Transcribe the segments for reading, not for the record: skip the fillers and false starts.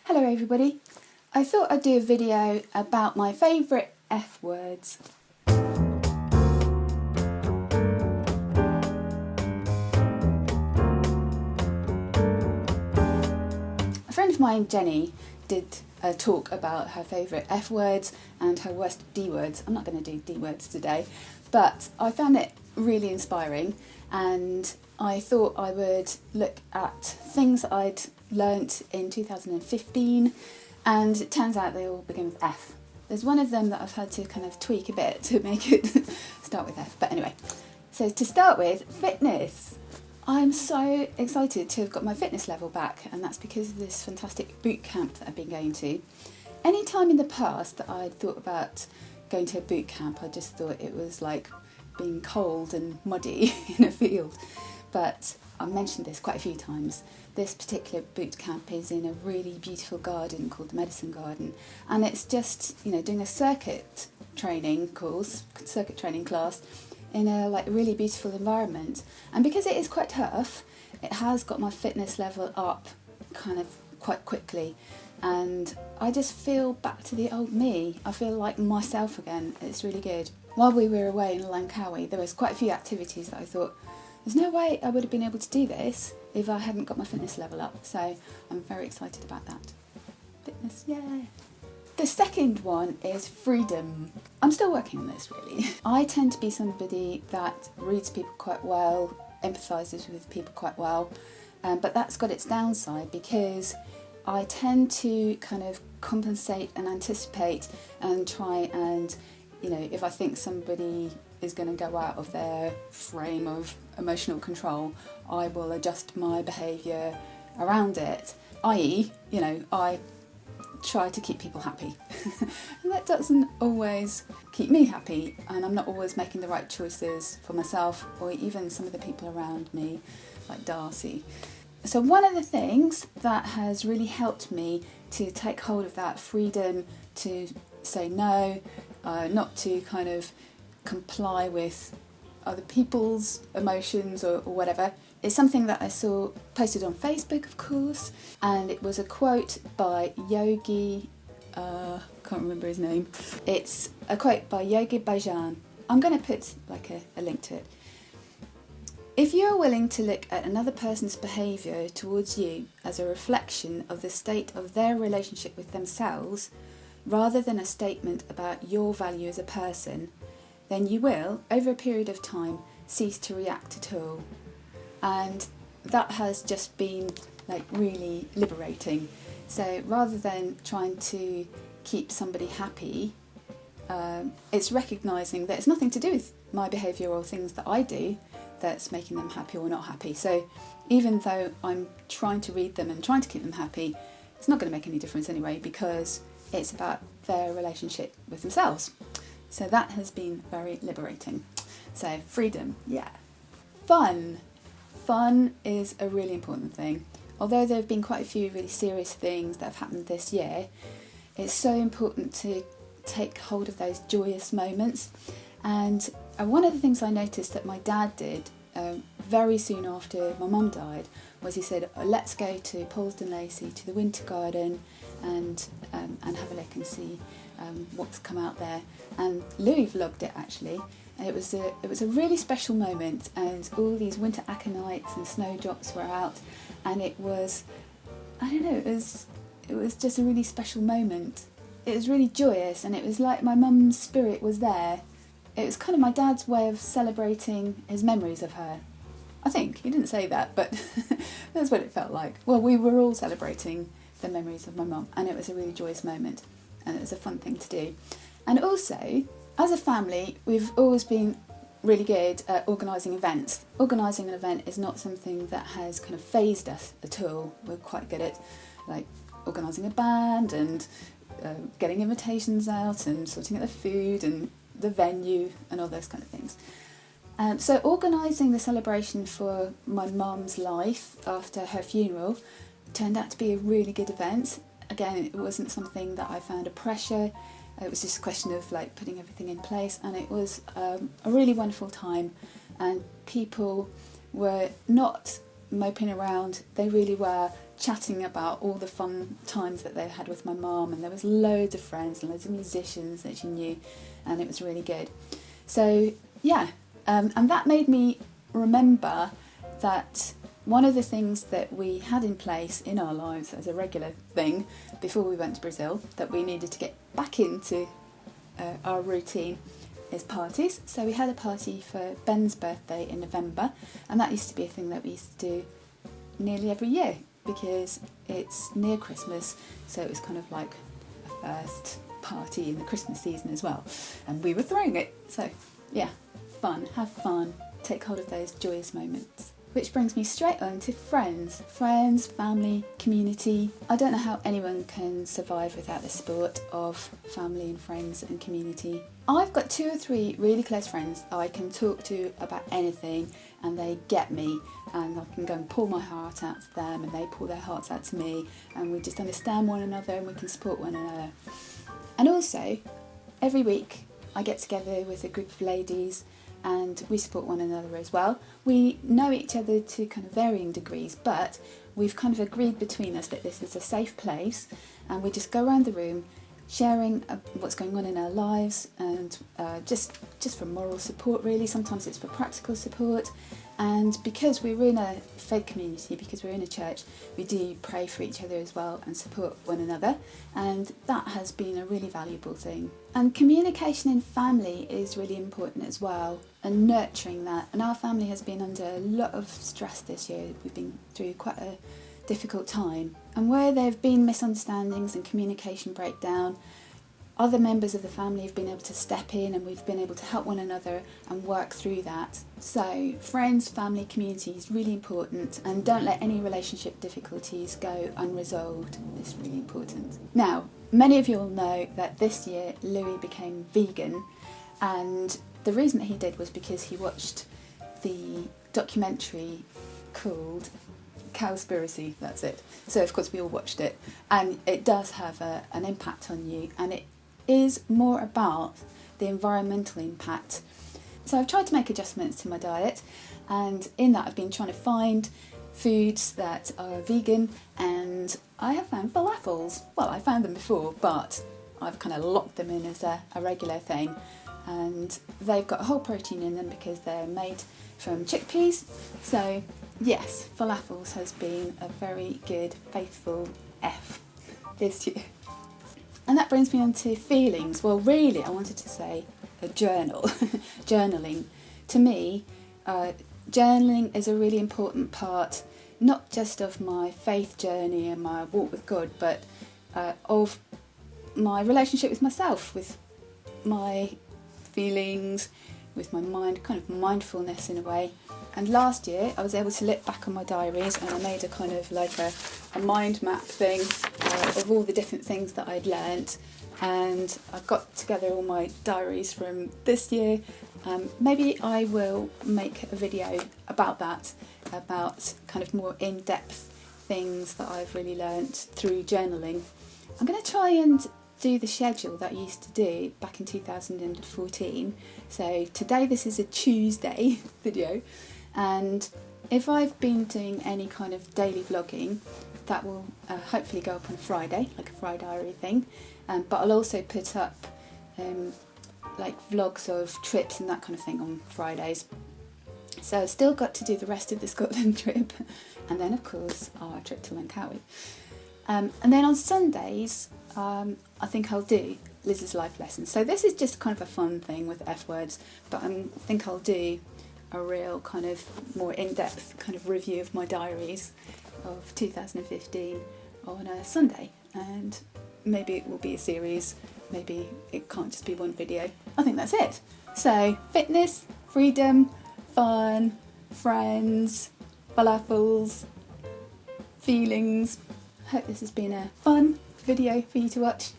Hello everybody, I thought I'd do a video about my favourite F words. A friend of mine, Jenny, did a talk about her favourite F words and her worst D words. I'm not going to do D words today, but I found it really inspiring and I thought I would look at things that I'd learnt in 2015, and it turns out they all begin with F. There's one of them that I've had to kind of tweak a bit to make it start with F, but anyway. So to start with, fitness. I'm so excited to have got my fitness level back, and that's because of this fantastic boot camp that I've been going to. Any time in the past that I'd thought about going to a boot camp, I just thought it was like being cold and muddy in a field. But I've mentioned this quite a few times. This particular boot camp is in a really beautiful garden called the Medicine Garden, and it's just, doing a circuit training class in a really beautiful environment. And because it is quite tough, it has got my fitness level up kind of quite quickly, and I just feel back to the old me. I feel like myself again. It's really good. While we were away in Langkawi, there was quite a few activities that I thought, there's no way I would have been able to do this if I hadn't got my fitness level up. So I'm very excited about that. Fitness, yay! The second one is freedom. I'm still working on this, really. I tend to be somebody that reads people quite well, empathises with people quite well, but that's got its downside because I tend to kind of compensate and anticipate and try and, if I think somebody is going to go out of their frame of emotional control, I will adjust my behaviour around it. I try to keep people happy. And that doesn't always keep me happy, and I'm not always making the right choices for myself or even some of the people around me, like Darcy. So one of the things that has really helped me to take hold of that freedom to say no, not to kind of comply with other people's emotions or whatever, it's something that I saw posted on Facebook, of course, and it was a quote by Yogi, can't remember his name. It's a quote by Yogi Bhajan. I'm going to put a link to it. If you are willing to look at another person's behaviour towards you as a reflection of the state of their relationship with themselves, rather than a statement about your value as a person, then you will, over a period of time, cease to react at all. And that has just been really liberating. So rather than trying to keep somebody happy, it's recognising that it's nothing to do with my behaviour or things that I do that's making them happy or not happy. So even though I'm trying to read them and trying to keep them happy, it's not going to make any difference anyway, because it's about their relationship with themselves. So that has been very liberating. So freedom, yeah. Fun. Fun is a really important thing. Although there have been quite a few really serious things that have happened this year, it's so important to take hold of those joyous moments. And one of the things I noticed that my dad did very soon after my mum died was he said, let's go to Paulsden Lacey, to the Winter Garden, and have a look and see what's come out there. And Louis vlogged it actually. And it was a really special moment, and all these winter aconites and snowdrops were out, and it was just a really special moment. It was really joyous, and it was like my mum's spirit was there. It was kind of my dad's way of celebrating his memories of her. I think he didn't say that, but that's what it felt like. Well, we were all celebrating the memories of my mum, and it was a really joyous moment, and it was a fun thing to do. And also, as a family, we've always been really good at organising events. Organising an event is not something that has kind of phased us at all. We're quite good at organising a band and getting invitations out and sorting out the food and the venue and all those kind of things. So organising the celebration for my mum's life after her funeral turned out to be a really good event. Again, it wasn't something that I found a pressure. It was just a question of putting everything in place, and it was a really wonderful time, and people were not moping around. They really were chatting about all the fun times that they had with my mum, and there was loads of friends and loads of musicians that she knew, and it was really good. So yeah, and that made me remember that one of the things that we had in place in our lives as a regular thing before we went to Brazil, that we needed to get back into our routine, is parties. So we had a party for Ben's birthday in November, and that used to be a thing that we used to do nearly every year because it's near Christmas, so it was kind of like a first party in the Christmas season as well, and we were throwing it. So yeah, fun, have fun, take hold of those joyous moments. Which brings me straight on to friends, family, community. I don't know how anyone can survive without the support of family and friends and community. I've got 2 or 3 really close friends I can talk to about anything, and they get me, and I can go and pour my heart out to them and they pour their hearts out to me, and we just understand one another and we can support one another. And also, every week I get together with a group of ladies and we support one another as well. We know each other to kind of varying degrees, but we've kind of agreed between us that this is a safe place, and we just go around the room sharing what's going on in our lives, and just for moral support really. Sometimes it's for practical support, and because we're in a faith community, because we're in a church, we do pray for each other as well and support one another, and that has been a really valuable thing. And communication in family is really important as well, and nurturing that. And our family has been under a lot of stress this year. We've been through quite a difficult time, and where there have been misunderstandings and communication breakdown, other members of the family have been able to step in, and we've been able to help one another and work through that. So friends, family, community is really important, and don't let any relationship difficulties go unresolved. It's really important. Now, many of you will know that this year Louis became vegan, and the reason that he did was because he watched the documentary called Cowspiracy, that's it. So of course we all watched it, and it does have an impact on you, and it is more about the environmental impact. So I've tried to make adjustments to my diet, and in that I've been trying to find foods that are vegan, and I have found falafels. Well, I found them before, but I've kind of locked them in as a regular thing, and they've got whole protein in them because they're made from chickpeas. So yes, falafels has been a very good, faithful F this year. And that brings me on to feelings. Well, really, I wanted to say a journal. Journaling. To me, journaling is a really important part, not just of my faith journey and my walk with God, but of my relationship with myself, with my feelings, with my mind, kind of mindfulness in a way. And last year I was able to look back on my diaries, and I made a kind of like a mind map thing of all the different things that I'd learnt, and I got together all my diaries from this year. Maybe I will make a video about that, about kind of more in-depth things that I've really learnt through journaling. I'm going to try and do the schedule that I used to do back in 2014. So today this is a Chooseday video, and if I've been doing any kind of daily vlogging, that will hopefully go up on Friday, like a Friday diary thing, but I'll also put up like vlogs of trips and that kind of thing on Fridays. So I've still got to do the rest of the Scotland trip, and then of course our trip to Langkawi. And then on Sundays, I think I'll do Liz's life lessons. So this is just kind of a fun thing with F words, but I think I'll do a real kind of more in-depth kind of review of my diaries of 2015 on a Sunday, and maybe it will be a series, maybe it can't just be one video. I think that's it. So fitness, freedom, fun, friends, falafels, feelings. Hope this has been a fun video for you to watch,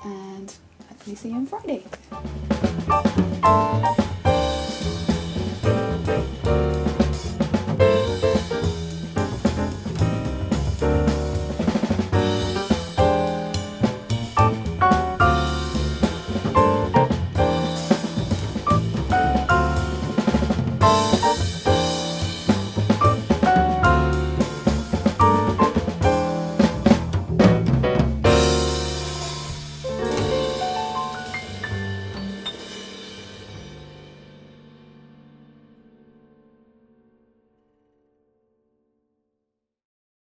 and hopefully see you on Friday.